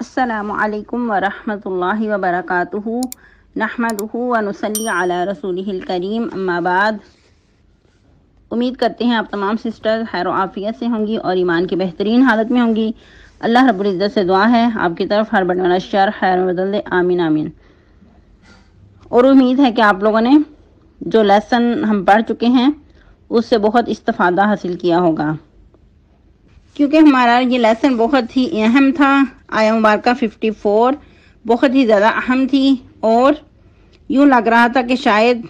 السلام علیکم ورحمۃ اللہ وبرکاتہ نحمدہ ونصلی علی رسولہ الکریم اما بعد۔ امید کرتے ہیں آپ تمام سسٹر خیر و عافیت سے ہوں گی اور ایمان کی بہترین حالت میں ہوں گی۔ اللہ رب العزت سے دعا ہے آپ کی طرف ہر بڑھنے والا شر خیر میں بدل دے، آمین آمین۔ اور امید ہے کہ آپ لوگوں نے جو لیسن ہم پڑھ چکے ہیں اس سے بہت استفادہ حاصل کیا ہوگا، کیونکہ ہمارا یہ لیسن بہت ہی اہم تھا۔ آیہ مبارکہ 54 بہت ہی زیادہ اہم تھی اور یوں لگ رہا تھا کہ شاید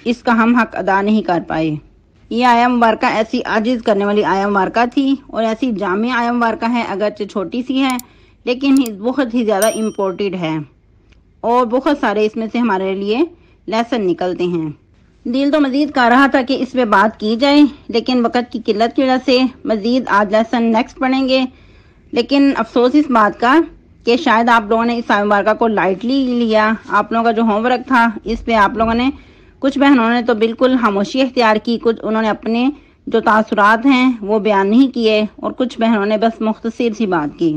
اس کا ہم حق ادا نہیں کر پائے۔ یہ آیہ مبارکہ ایسی عاجز کرنے والی آیہ مبارکہ تھی اور ایسی جامع آیہ مبارکہ ہے، اگرچہ چھوٹی سی ہے لیکن بہت ہی زیادہ امپورٹنٹ ہے اور بہت سارے اس میں سے ہمارے لیے لیسن نکلتے ہیں۔ دل تو مزید کر رہا تھا کہ اس پہ بات کی جائے، لیکن وقت کی قلت کی وجہ سے مزید آج لیسن نیکسٹ پڑھیں گے۔ لیکن افسوس اس بات کا کہ شاید آپ لوگوں نے اس آیہ مبارکہ کو لائٹلی لیا۔ آپ لوگوں کا جو ہوم ورک تھا اس پہ آپ لوگوں نے، کچھ بہنوں نے تو بالکل خاموشی اختیار کی، کچھ انہوں نے اپنے جو تاثرات ہیں وہ بیان نہیں کیے اور کچھ بہنوں نے بس مختصر سی بات کی۔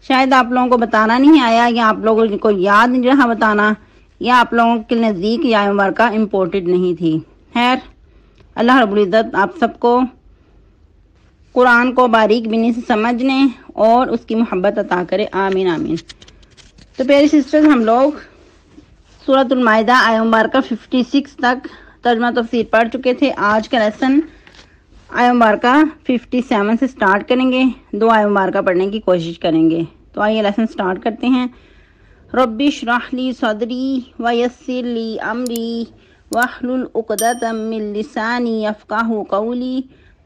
شاید آپ لوگوں کو بتانا نہیں آیا یا آپ لوگوں کو یاد نہیں رہا بتانا، یا آپ لوگوں کے نزدیک یہ آیہ مبارکہ امپورٹنٹ نہیں تھی۔ خیر، اللہ رب العزت آپ سب کو قرآن کو باریک بینی سے سمجھنے اور اس کی محبت عطا کرے، آمین آمین۔ تو پیاری سسٹرز، ہم لوگ سورۃ المائدہ آیہ مبارکہ 56 تک ترجمہ تفسیر پڑھ چکے تھے۔ آج کا لیسن آیہ مبارکہ 57 سے سٹارٹ کریں گے، 2 آیہ مبارکہ پڑھنے کی کوشش کریں گے۔ تو آئیے لیسن سٹارٹ کرتے ہیں۔ رب اشرح لی صدری ویسر لی امری واحلل عقدۃ من لسانی یفقہوا قولی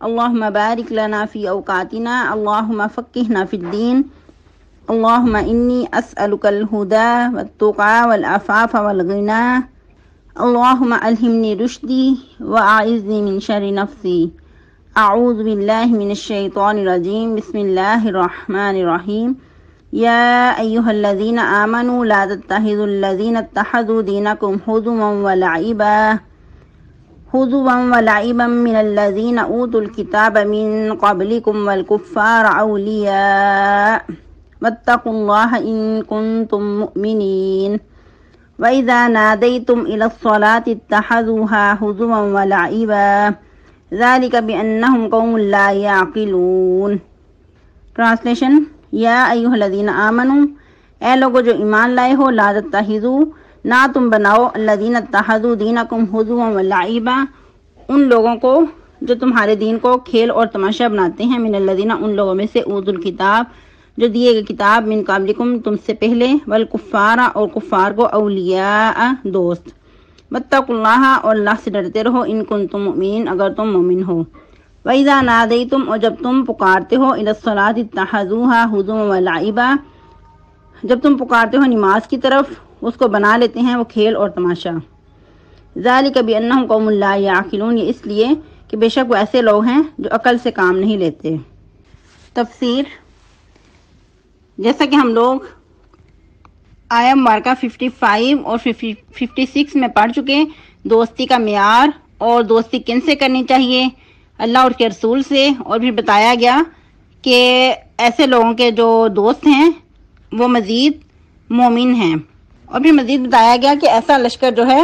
اللہم بارک لنا فی اوقاتنا اللہم فقہنا فی الدین اللہم انی اسألک الہدی والتقی والعفاف والغنی اللہم الہمنی رشدی واعذنی من شر نفسی اعوذ باللہ من الشیطان الرجیم بسم اللہ الرحمن الرحیم یا ایہا الذین آمنوا لا تتخذوا الذین اتخذوا دینکم ہزوا ولعبا من الذین اوتوا الکتاب من قبلکم والکفار اولیاء واتقوا اللہ ان کنتم مؤمنین وَإِذَا نَادَيْتُمْ إِلَى الصَّلَاةِ اتَّخَذُوهَا هُزُوًا وَلَعِبًا ذَلِكَ بِأَنَّهُمْ قَوْمٌ لَا يَعْقِلُونَ۔ ٹرانسلیشن: یا ایھا الذین آمنوا، اے لوگو جو ایمان لائے ہو، لا تتخذوا، نہ تم بناؤ، الذین اتخذوا دینکم ہزوا ولعبا، ان لوگوں کو جو تمہارے دین کو کھیل اور تماشا بناتے ہیں، من الذین، ان لوگوں میں سے، اوتوا الکتاب، جو دیے گئے کتاب، من قبلکم، تم سے پہلے، والکفار، اور کفار کو، اولیاء، دوست، واتقوا اللہ، اور اللہ سے ڈرتے رہو، ان کنتم مؤمنین، اگر تم مومن ہو، وَإِذَا نَادَيْتُمْ، اور جب تم پکارتے ہو، إِلَى الصَّلَاةِ اتَّخَذُوهَا هُزُوًا وَلَعِبًا، جب تم پکارتے ہو نماز کی طرف، اس کو بنا لیتے ہیں وہ کھیل اور تماشا۔ ذَلِكَ بِأَنَّهُمْ قَوْمٌ لَا يَعْقِلُونَ، یہ اس لیے کہ بے شک وہ ایسے لوگ ہیں جو عقل سے کام نہیں لیتے۔ تفسیر: جیسا کہ ہم لوگ آیہ مبارکہ 55 اور 56 میں پڑھ چکے، دوستی کا معیار اور دوستی کن سے کرنی چاہیے، اللہ اور کے رسول سے، اور پھر بتایا گیا کہ ایسے لوگوں کے جو دوست ہیں وہ مزید مومن ہیں، اور پھر مزید بتایا گیا کہ ایسا لشکر جو ہے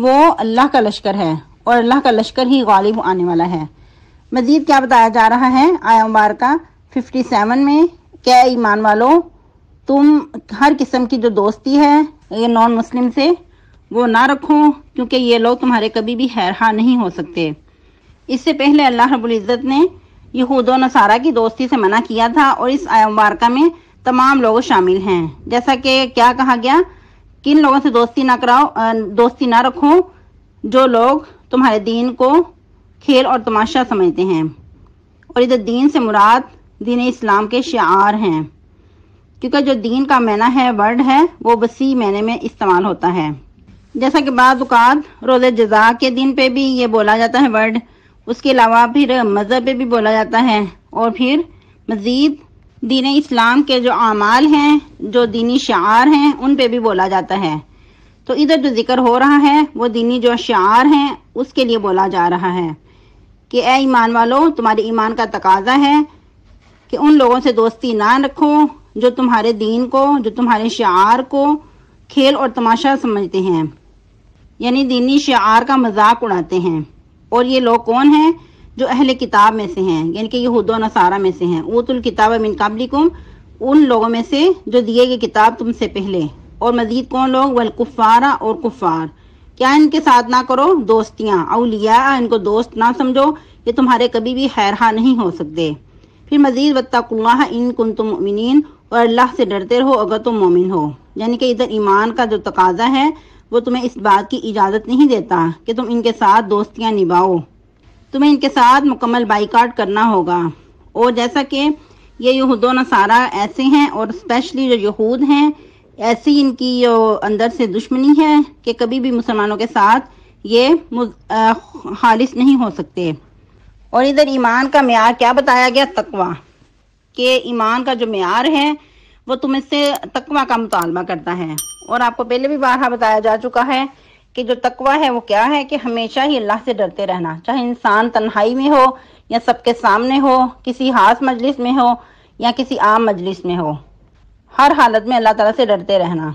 وہ اللہ کا لشکر ہے اور اللہ کا لشکر ہی غالب آنے والا ہے۔ مزید کیا بتایا جا رہا ہے آیہ مبارکہ 57 میں کہ اے ایمان والو، تم ہر قسم کی جو دوستی ہے یہ نان مسلم سے وہ نہ رکھو، کیونکہ یہ لوگ تمہارے کبھی بھی خیرخواہ نہیں ہو سکتے۔ اس سے پہلے اللہ رب العزت نے یہود و نصارہ کی دوستی سے منع کیا تھا، اور اس آیہ مبارکہ میں تمام لوگ شامل ہیں۔ جیسا کہ کیا کہا گیا، کن لوگوں سے دوستی نہ رکھو، جو لوگ تمہارے دین کو کھیل اور تماشا سمجھتے ہیں، اور ادھر دین سے مراد دین اسلام کے شعار ہیں، کیونکہ جو دین کا معنی ہے، ورڈ ہے، وہ وسیع معنی میں استعمال ہوتا ہے۔ جیسا کہ بعض اوقات روز جزا کے دن پہ بھی یہ بولا جاتا ہے ورڈ، اس کے علاوہ پھر مذہب پہ بھی بولا جاتا ہے، اور پھر مزید دین اسلام کے جو اعمال ہیں، جو دینی شعار ہیں، ان پہ بھی بولا جاتا ہے۔ تو ادھر جو ذکر ہو رہا ہے وہ دینی جو شعار ہیں اس کے لیے بولا جا رہا ہے کہ اے ایمان والو، تمہارے ایمان کا تقاضا ہے کہ ان لوگوں سے دوستی نہ رکھو جو تمہارے دین کو، جو تمہارے شعار کو کھیل اور تماشا سمجھتے ہیں، یعنی دینی شعار کا مذاق اڑاتے ہیں۔ اور یہ لوگ کون ہیں؟ جو اہل کتاب میں سے ہیں، یعنی کہ یہود و نصارہ میں سے ہیں۔ اوت الکتاب من قبلکم، ان لوگوں میں سے جو دیے گئے کتاب تم سے پہلے۔ اور مزید کون لوگ؟ والکفار، اور کفار۔ کیا ان کے ساتھ نہ کرو دوستیاں، اولیاء، ان کو دوست نہ سمجھو، یہ تمہارے کبھی بھی خیرخواہ نہیں ہو سکتے۔ پھر مزید واتقوا اللہ ان کنتم مؤمنین، اور اللہ سے ڈرتے رہو اگر تم مومن ہو۔ یعنی کہ ادھر ایمان کا جو تقاضا ہے وہ تمہیں اس بات کی اجازت نہیں دیتا کہ تم ان کے ساتھ دوستیاں نبھاؤ، تمہیں ان کے ساتھ مکمل بائیکاٹ کرنا ہوگا۔ اور جیسا کہ یہ یہود و نصارہ ایسے ہیں، اور اسپیشلی جو یہود ہیں، ایسی ان کی اندر سے دشمنی ہے کہ کبھی بھی مسلمانوں کے ساتھ یہ خالص نہیں ہو سکتے۔ اور ادھر ایمان کا معیار کیا بتایا گیا؟ تقوی، کہ ایمان کا جو معیار ہے وہ تم اس سے تقوی کا مطالبہ کرتا ہے۔ اور آپ کو پہلے بھی بارہا بتایا جا چکا ہے کہ جو تقوی ہے وہ کیا ہے، کہ ہمیشہ ہی اللہ سے ڈرتے رہنا، چاہے انسان تنہائی میں ہو یا سب کے سامنے ہو، کسی خاص مجلس میں ہو یا کسی عام مجلس میں ہو، ہر حالت میں اللہ تعالیٰ سے ڈرتے رہنا۔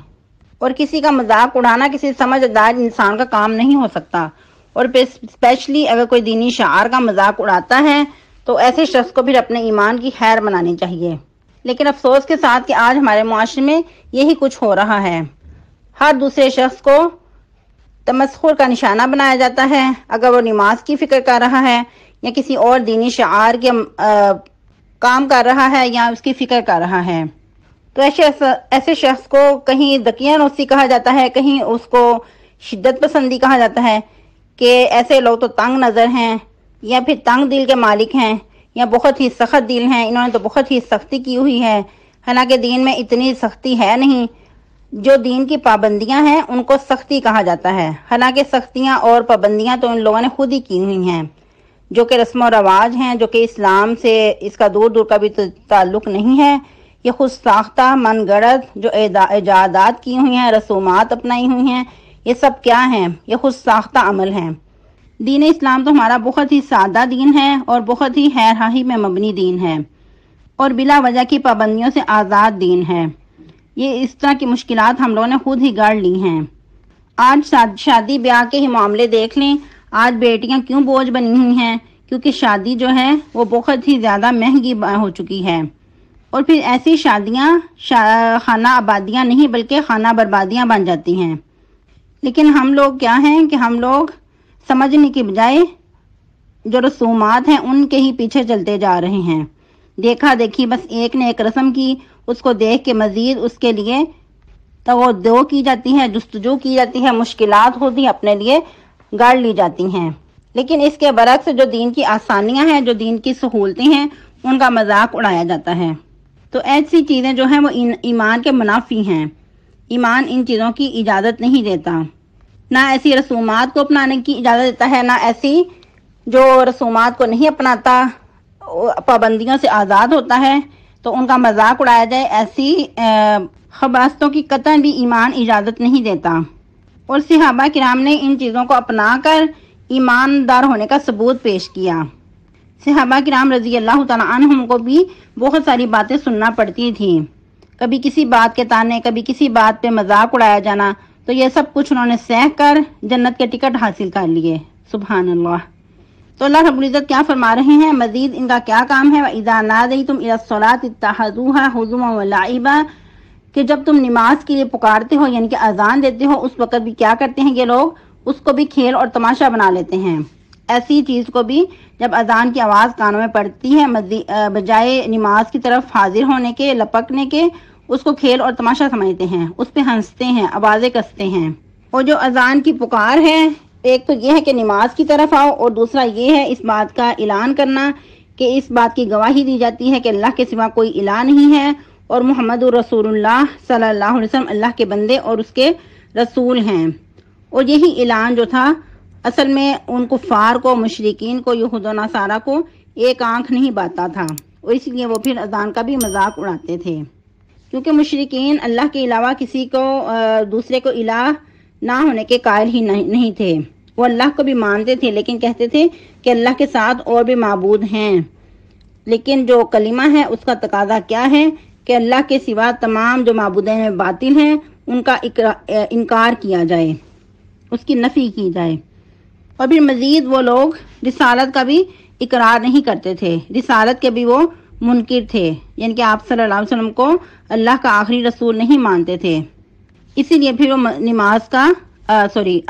اور کسی کا مذاق اڑانا کسی سمجھدار انسان کا کام نہیں ہو سکتا۔ اور اسپیشلی اگر کوئی دینی شعار کا مذاق اڑاتا ہے تو ایسے شخص کو پھر اپنے ایمان کی خیر منانی چاہیے۔ لیکن افسوس کے ساتھ کہ آج ہمارے معاشرے میں یہی کچھ ہو رہا ہے، ہر دوسرے شخص کو تمسخر کا نشانہ بنایا جاتا ہے اگر وہ نماز کی فکر کر رہا ہے یا کسی اور دینی شعار کے کام کر رہا ہے یا اس کی فکر کر رہا ہے۔ تو ایسے شخص کو کہیں دقیانوسی کہا جاتا ہے، کہیں اس کو شدت پسندی کہا جاتا ہے، کہ ایسے لوگ تو تنگ نظر ہیں یا پھر تنگ دل کے مالک ہیں یا بہت ہی سخت دل ہیں، انہوں نے تو بہت ہی سختی کی ہوئی ہے۔ حالانکہ دین میں اتنی سختی ہے نہیں، جو دین کی پابندیاں ہیں ان کو سختی کہا جاتا ہے، حالانکہ سختیاں اور پابندیاں تو ان لوگوں نے خود ہی کی ہوئی ہیں، جو کہ رسم و رواج ہیں، جو کہ اسلام سے اس کا دور دور کا بھی تعلق نہیں ہے۔ یہ خود ساختہ من گڑت جو ایجادات کی ہوئی ہیں، رسومات اپنائی ہوئی ہیں، یہ سب کیا ہیں؟ یہ خود ساختہ عمل ہیں۔ دین اسلام تو ہمارا بہت ہی سادہ دین ہے اور بہت ہی خیر خواہی میں مبنی دین ہے، اور بلا وجہ کی پابندیوں سے آزاد دین ہے۔ یہ اس طرح کی مشکلات ہم لوگوں نے خود ہی گڑھ لی ہیں۔ آج شادی بیاہ کے ہی معاملے دیکھ لیں، آج بیٹیاں کیوں بوجھ بنی ہوئی ہیں؟ کیونکہ شادی جو ہے وہ بہت ہی زیادہ مہنگی ہو چکی ہے، اور پھر ایسی شادیاں خانہ آبادیاں نہیں بلکہ خانہ بربادیاں بن جاتی ہیں۔ لیکن ہم لوگ کیا ہیں کہ ہم لوگ سمجھنے کی بجائے جو رسومات ہیں ان کے ہی پیچھے چلتے جا رہے ہیں۔ دیکھا دیکھی بس ایک نے ایک رسم کی، اس کو دیکھ کے مزید اس کے لیے توجہ کی جاتی ہے، جستجو کی جاتی ہے، مشکلات ہوتی ہیں اپنے لیے گاڑ لی جاتی ہیں۔ لیکن اس کے برعکس جو دین کی آسانیاں ہیں، جو دین کی سہولتیں ہیں، ان کا مذاق اڑایا جاتا ہے۔ تو ایسی چیزیں جو ہیں وہ ایمان کے منافی ہیں۔ ایمان ان چیزوں کی اجازت نہیں دیتا، نہ ایسی رسومات کو اپنانے کی اجازت دیتا ہے، نہ ایسی جو رسومات کو نہیں اپناتا، پابندیوں سے آزاد ہوتا ہے تو ان کا مذاق اڑایا جائے، ایسی خباثتوں کی قطعاً بھی ایمان اجازت نہیں دیتا۔ اور صحابہ کرام نے ان چیزوں کو اپنا کر ایماندار ہونے کا ثبوت پیش کیا۔ صحابہ کرام رضی اللہ تعالیٰ عنہم کو بھی بہت ساری باتیں سننا پڑتی تھیں، کبھی کسی بات کے تانے، کبھی کسی بات پہ مذاق اڑایا جانا، تو یہ سب کچھ انہوں نے سہ کر جنت کے ٹکٹ حاصل کر لیے۔ سبحان اللہ۔ تو اللہ رب العزت کیا فرما رہے ہیں؟ مزید ان کا کیا کام ہے؟ وَإِذَا نَادَيْتُمْ إِلَى الصَّلَاةِ اتَّخَذُوهَا هُزُوًا وَلَعِبًا، کہ جب تم نماز کے لیے پکارتے ہو یعنی کہ اذان دیتے ہو، اس وقت بھی کیا کرتے ہیں یہ لوگ؟ اس کو بھی کھیل اور تماشا بنا لیتے ہیں۔ ایسی چیز کو بھی جب اذان کی آواز کانوں میں پڑتی ہے، بجائے نماز کی طرف حاضر ہونے کے، لپکنے کے، اس کو کھیل اور تماشا سمجھتے ہیں، اس پہ ہنستے ہیں، آوازیں کستے ہیں۔ اور جو اذان کی پکار ہے، ایک تو یہ ہے کہ نماز کی طرف آؤ، اور دوسرا یہ ہے اس بات کا اعلان کرنا کہ اس بات کی گواہی دی جاتی ہے کہ اللہ کے سوا کوئی الہ نہیں ہے، اور محمد رسول اللہ صلی اللہ علیہ وسلم اللہ کے بندے اور اس کے رسول ہیں۔ اور یہی اعلان جو تھا اصل میں ان کفار کو، مشرکین کو، یہود و نصارہ کو ایک آنکھ نہیں باتا تھا، اور اس لیے وہ پھر اذان کا بھی مذاق اڑاتے تھے، کیونکہ مشرکین اللہ کے علاوہ کسی کو دوسرے کو الہ نہ ہونے کے قائل ہی نہیں تھے۔ وہ اللہ کو بھی مانتے تھے لیکن کہتے تھے کہ اللہ کے ساتھ اور بھی معبود ہیں۔ لیکن جو کلمہ ہے اس کا تقاضا کیا ہے کہ کہ اللہ کے سوا تمام جو معبودین باطل ہیں ان کا انکار کیا جائے، اس کی نفی کی جائے۔ اور پھر مزید وہ لوگ رسالت کا بھی اقرار نہیں کرتے تھے، رسالت کے بھی وہ منکر تھے، یعنی کہ آپ صلی اللہ علیہ وسلم کو اللہ کا آخری رسول نہیں مانتے تھے۔ اسی لیے پھر وہ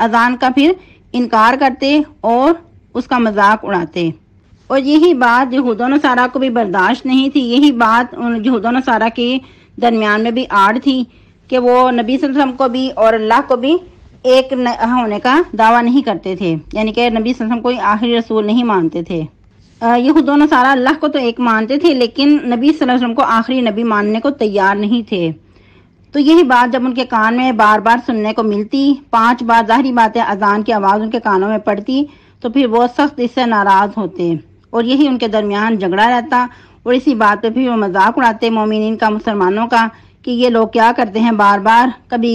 اذان کا پھر انکار کرتے اور اس کا مذاق اڑاتے۔ اور یہی بات یہود و نصارہ کو بھی برداشت نہیں تھی، یہی بات ان یہود و نصارہ کے درمیان میں بھی آڑ تھی کہ وہ نبی صلی اللہ علیہ وسلم کو بھی اور اللہ کو بھی ایک ہونے کا دعویٰ نہیں کرتے تھے، یعنی کہ نبی صلی اللہ علیہ وسلم کو آخری رسول نہیں مانتے تھے۔ یہود و نصارہ اللہ کو تو ایک مانتے تھے لیکن نبی صلی اللہ علیہ وسلم کو آخری نبی ماننے کو تیار نہیں تھے۔ تو یہی بات جب ان کے کان میں بار بار سننے کو ملتی، 5 بار ظاہری بات ہے اذان کی آواز ان کے کانوں میں پڑتی، تو پھر وہ سخت اس سے ناراض ہوتے اور یہی ان کے درمیان جھگڑا رہتا، اور اسی بات پہ پھر وہ مذاق اڑاتے مومنین کا، مسلمانوں کا، کہ یہ لوگ کیا کرتے ہیں بار بار، کبھی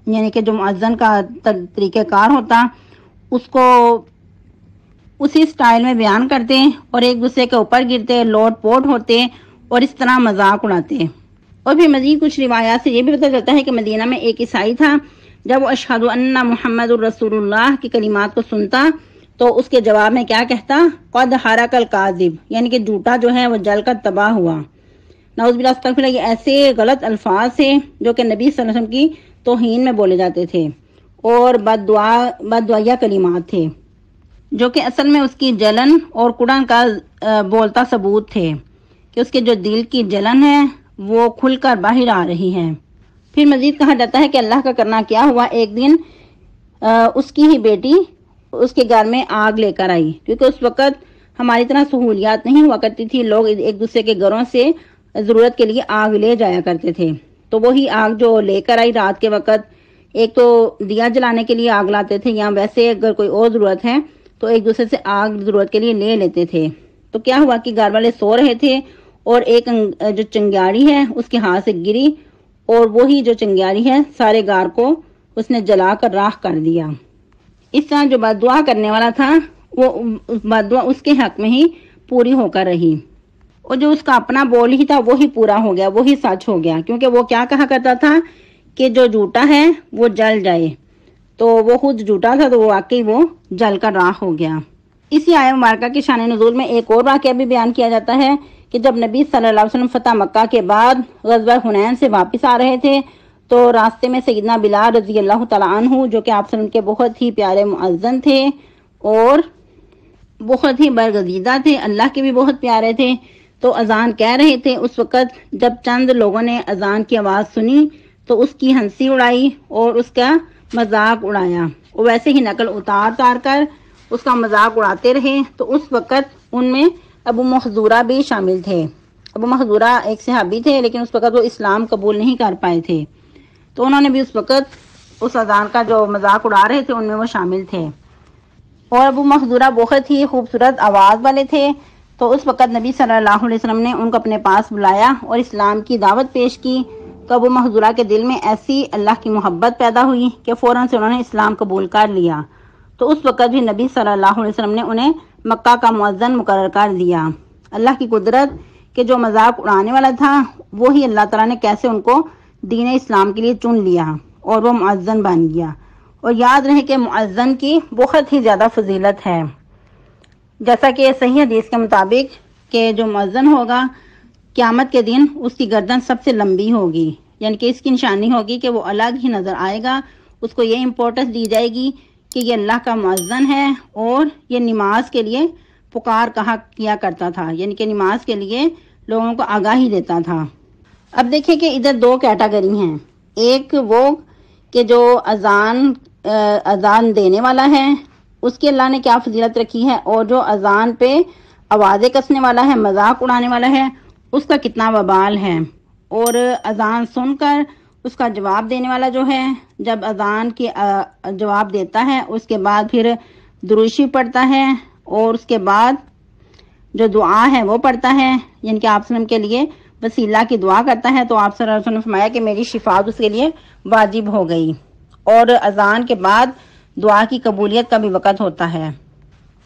یعنی کہ جو مؤذن کا طریقہ کار ہوتا اس کو اسی سٹائل میں بیان کرتے اور ایک دوسرے کے اوپر گرتے، لوٹ پوٹ ہوتے اور اس طرح مذاق اڑاتے۔ اور پھر مزید کچھ روایات سے یہ بھی پتہ چلتا ہے کہ مدینہ میں ایک عیسائی تھا، جب وہ اشہد ان محمد الرسول اللہ کی کلمات کو سنتا تو اس کے جواب میں کیا کہتا؟ قد حرق الکاذب، یعنی کہ جھوٹا جو ہے وہ جل کر تباہ ہوا۔ نعوذ باللہ استغفر اللہ، یہ ایسے غلط الفاظ تھے جو کہ نبی صلی اللہ علیہ وسلم کی توہین میں بولے جاتے تھے اور بددعائیہ کلمات تھے، جو کہ اصل میں اس کی جلن اور کڑن کا بولتا ثبوت تھے کہ اس کے جو دل کی جلن ہے وہ کھل کر باہر آ رہی ہے۔ پھر مزید کہا جاتا ہے کہ اللہ کا کرنا کیا ہوا، ایک دن اس کی ہی بیٹی اس کے گھر میں آگ لے کر آئی، کیونکہ اس وقت ہماری طرح سہولیات نہیں ہوا کرتی تھی، لوگ ایک دوسرے کے گھروں سے ضرورت کے لیے آگ لے جایا کرتے تھے۔ تو وہی آگ جو لے کر آئی رات کے وقت، ایک تو دیا جلانے کے لیے آگ لاتے تھے، یا ویسے اگر کوئی اور ضرورت ہے تو ایک دوسرے سے آگ ضرورت کے لیے لے لیتے تھے۔ تو کیا ہوا کہ گھر والے سو رہے تھے اور ایک جو چنگیاڑی ہے اس کے ہاتھ سے گری، اور وہی جو چنگیاڑی ہے سارے گھر کو اس نے جلا کر راکھ کر دیا۔ اس طرح جو بددعا کرنے والا تھا وہ بددعا اس کے حق میں ہی پوری ہو کر رہی، اور جو اس کا اپنا بول ہی تھا وہی پورا ہو گیا، وہی سچ ہو گیا، کیونکہ وہ کیا کہا کرتا تھا کہ جو جھوٹا ہے وہ جل جائے، تو وہ خود جھوٹا تھا تو وہ واقعی وہ جل کر راکھ ہو گیا۔ اسی آیت مبارکہ کے شان نزول میں ایک اور واقعہ بھی بیان کیا جاتا ہے کہ جب نبی صلی اللہ علیہ وسلم فتح مکہ کے بعد غزوہ حنین سے واپس آ رہے تھے تو راستے میں سیدنا بلال رضی اللہ تعالیٰ عنہ، جو کہ آپ صلی اللہ علیہ وسلم کے بہت ہی پیارے مؤذن تھے اور بہت ہی برگزیدہ تھے، اللہ کے بھی بہت پیارے تھے، تو اذان کہہ رہے تھے۔ اس وقت جب چند لوگوں نے اذان کی آواز سنی تو اس کی ہنسی اڑائی اور اس کا مذاق اڑایا، اور ویسے ہی نقل اتار کر اس کا مذاق اڑاتے رہے۔ تو اس وقت ان میں ابو محذورہ بھی شامل تھے۔ ابو محذورہ ایک صحابی تھے لیکن اس وقت وہ اسلام قبول نہیں کر پائے تھے، تو انہوں نے بھی اس وقت اس اذان کا جو مذاق اڑا رہے تھے ان میں وہ شامل تھے۔ اور ابو محذورہ بہت ہی خوبصورت آواز والے تھے، تو اس وقت نبی صلی اللہ علیہ وسلم نے ان کو اپنے پاس بلایا اور اسلام کی دعوت پیش کی، تو ابو محذورہ کے دل میں ایسی اللہ کی محبت پیدا ہوئی کہ فوراً سے انہوں نے اسلام قبول کر لیا۔ تو اس وقت بھی نبی صلی اللہ علیہ وسلم نے انہیں مکہ کا مؤذن مقرر کر دیا۔ اللہ کی قدرت کہ جو مذاق اڑانے والا تھا وہی اللہ تعالیٰ نے کیسے ان کو دین اسلام کے لیے چن لیا اور وہ مؤذن بن گیا۔ اور یاد رہے کہ مؤذن کی بہت ہی زیادہ فضیلت ہے، جیسا کہ صحیح حدیث کے مطابق کہ جو مؤذن ہوگا قیامت کے دن اس کی گردن سب سے لمبی ہوگی، یعنی کہ اس کی نشانی ہوگی کہ وہ الگ ہی نظر آئے گا، اس کو یہ امپورٹنس دی جائے گی کہ یہ اللہ کا مؤذن ہے اور یہ نماز کے لیے پکار کہا کیا کرتا تھا، یعنی کہ نماز کے لیے لوگوں کو آگاہی دیتا تھا۔ اب دیکھیں کہ ادھر 2 کیٹیگری ہیں، ایک وہ کہ جو اذان دینے والا ہے اس کی اللہ نے کیا فضیلت رکھی ہے، اور جو اذان پہ آوازیں کسنے والا ہے، مذاق اڑانے والا ہے، اس کا کتنا وبال ہے۔ اور اذان سن کر اس کا جواب دینے والا جو ہے، جب اذان کی جواب دیتا ہے اس کے بعد پھر درود شریف پڑھتا ہے اور اس کے بعد جو دعا ہے وہ پڑھتا ہے، یعنی کہ آپ صلی اللہ علیہ وسلم کے لیے وسیلہ کی دعا کرتا ہے، تو آپ صلی اللہ علیہ وسلم نے فرمایا کہ میری شفاعت اس کے لیے واجب ہو گئی۔ اور اذان کے بعد دعا کی قبولیت کا بھی وقت ہوتا ہے۔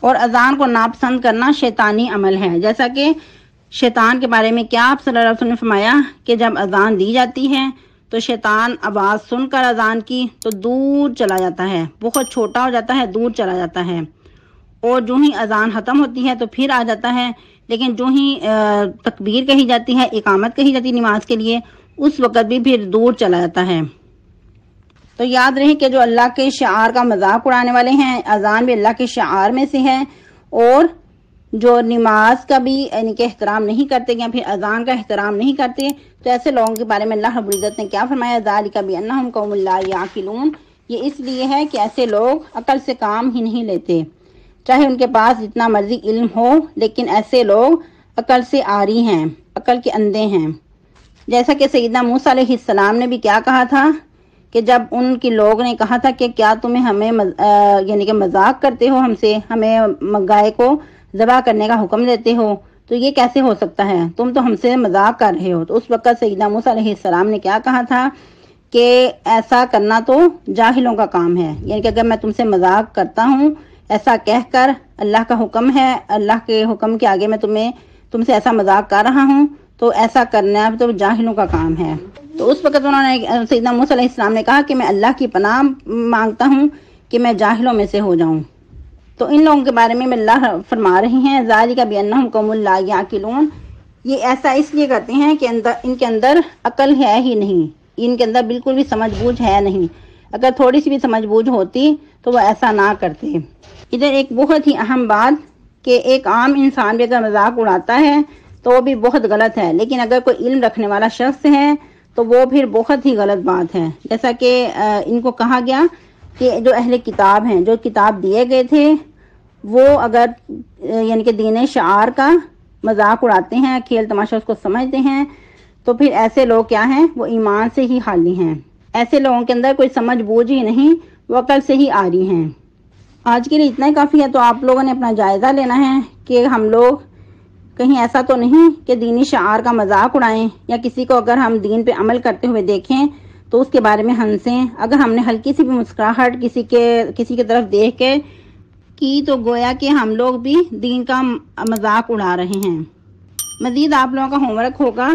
اور اذان کو ناپسند کرنا شیطانی عمل ہے، جیسا کہ شیطان کے بارے میں کیا آپ صلی اللہ علیہ وسلم نے فرمایا کہ جب اذان دی جاتی ہے تو شیطان آواز سن کر اذان کی تو دور چلا جاتا ہے، بہت چھوٹا ہو جاتا ہے، دور چلا جاتا ہے، اور جو ہی اذان ختم ہوتی ہے تو پھر آ جاتا ہے، لیکن جو ہی تکبیر کہی جاتی ہے، اقامت کہی جاتی ہے نماز کے لیے، اس وقت بھی پھر دور چلا جاتا ہے۔ تو یاد رہے کہ جو اللہ کے شعار کا مذاق اڑانے والے ہیں، اذان بھی اللہ کے شعار میں سے ہے، اور جو نماز کا بھی یعنی کہ احترام نہیں کرتے یا پھر اذان کا احترام نہیں کرتے، تو ایسے لوگوں کے بارے میں اللہ رب العزت نے کیا فرمایا؟ ذالک بانہم قوم لا یعقلون، یہ اس لیے ہے کہ ایسے لوگ عقل سے کام ہی نہیں لیتے، چاہے ان کے پاس جتنا مرضی علم ہو، لیکن ایسے لوگ عقل سے عاری ہیں، عقل کے اندھے ہیں۔ جیسا کہ سیدنا موسیٰ علیہ السلام نے بھی کیا کہا تھا کہ جب ان کے لوگ نے کہا تھا کہ کیا تمہیں ہمیں یعنی کہ مذاق کرتے ہو، ہم سے ہمیں گائے کو ذبح کرنے کا حکم دیتے ہو، تو یہ کیسے ہو سکتا ہے، تم تو ہم سے مذاق کر رہے ہو۔ تو اس وقت سیدنا موسیٰ علیہ السلام نے کیا کہا تھا کہ ایسا کرنا تو جاہلوں کا کام ہے، یعنی کہ اگر میں تم سے مذاق کرتا ہوں ایسا کہہ کر، اللہ کا حکم ہے، اللہ کے حکم کے آگے میں تم سے ایسا مذاق کر رہا ہوں، تو ایسا کرنا تو جاہلوں کا کام ہے۔ تو اس وقت انہوں نے سیدنا موسیٰ علیہ السلام نے کہا کہ میں اللہ کی پناہ مانگتا ہوں کہ میں جاہلوں میں سے ہو جاؤں۔ تو ان لوگوں کے بارے میں اللہ فرما رہی ہیں ذالک بانہم قوم لا یعقلون، یہ ایسا اس لیے کرتے ہیں کہ ان کے اندر عقل ہے ہی نہیں، ان کے اندر بالکل بھی سمجھ بوجھ ہے نہیں، اگر تھوڑی سی بھی سمجھ بوجھ ہوتی تو وہ ایسا نہ کرتے۔ ادھر ایک بہت ہی اہم بات کہ ایک عام انسان بھی اگر مذاق اڑاتا ہے تو وہ بھی بہت غلط ہے، لیکن اگر کوئی علم رکھنے والا شخص ہے تو وہ پھر بہت ہی غلط بات ہے۔ جیسا کہ ان کو کہا گیا کہ جو اہل کتاب ہیں، جو کتاب دیے گئے تھے، وہ اگر یعنی کہ دین شعار کا مذاق اڑاتے ہیں، کھیل تماشا اس کو سمجھتے ہیں، تو پھر ایسے لوگ کیا ہیں؟ وہ ایمان سے ہی خالی ہیں، ایسے لوگوں کے اندر کوئی سمجھ بوجھ ہی نہیں، وہ عقل سے ہی عاری ہیں۔ آج کے لیے اتنا ہی کافی ہے، تو آپ لوگوں نے اپنا جائزہ لینا ہے کہ ہم لوگ کہیں ایسا تو نہیں کہ دینی شعار کا مذاق اڑائیں، یا کسی کو اگر ہم دین پہ عمل کرتے ہوئے دیکھیں تو اس کے بارے میں ہنسیں۔ اگر ہم نے ہلکی سی بھی مسکراہٹ کسی کی طرف دیکھ کے کی تو گویا کہ ہم لوگ بھی دین کا مذاق اڑا رہے ہیں۔ مزید آپ لوگوں کا ہوم ورک ہوگا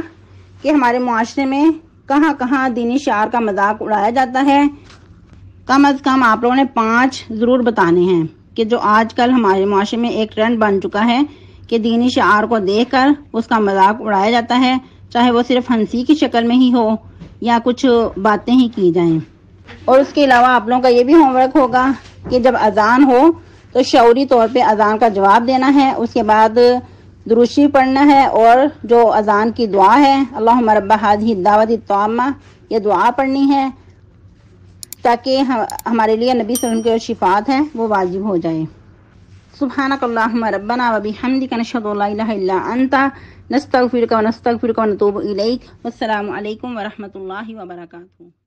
کہ ہمارے معاشرے میں کہاں کہاں دینی شعار کا مذاق اڑایا جاتا ہے، کم از کم آپ لوگوں نے 5 ضرور بتانے ہیں کہ جو آج کل ہمارے معاشرے میں ایک ٹرینڈ بن چکا ہے کہ دینی شعار کو دیکھ کر اس کا مذاق اڑایا جاتا ہے، چاہے وہ صرف ہنسی کی شکل میں ہی ہو یا کچھ باتیں ہی کی جائیں۔ اور اس کے علاوہ آپ لوگوں کا یہ بھی ہوم ورک ہوگا کہ جب اذان ہو تو شعوری طور پہ اذان کا جواب دینا ہے، اس کے بعد درود شریف پڑھنا ہے، اور جو اذان کی دعا ہے اللہم رب ہذہ الدعوۃ التامہ، یہ دعا پڑھنی ہے تاکہ ہمارے لیے نبی صلی اللہ علیہ وسلم کی جو شفاعت ہے وہ واجب ہو جائے۔ سبحانک اللہم ربنا وبحمدک نشہد ان لا الہ الا انت نستغفرک ونتوب الیک۔ والسلام علیکم ورحمۃ اللہ وبرکاتہ۔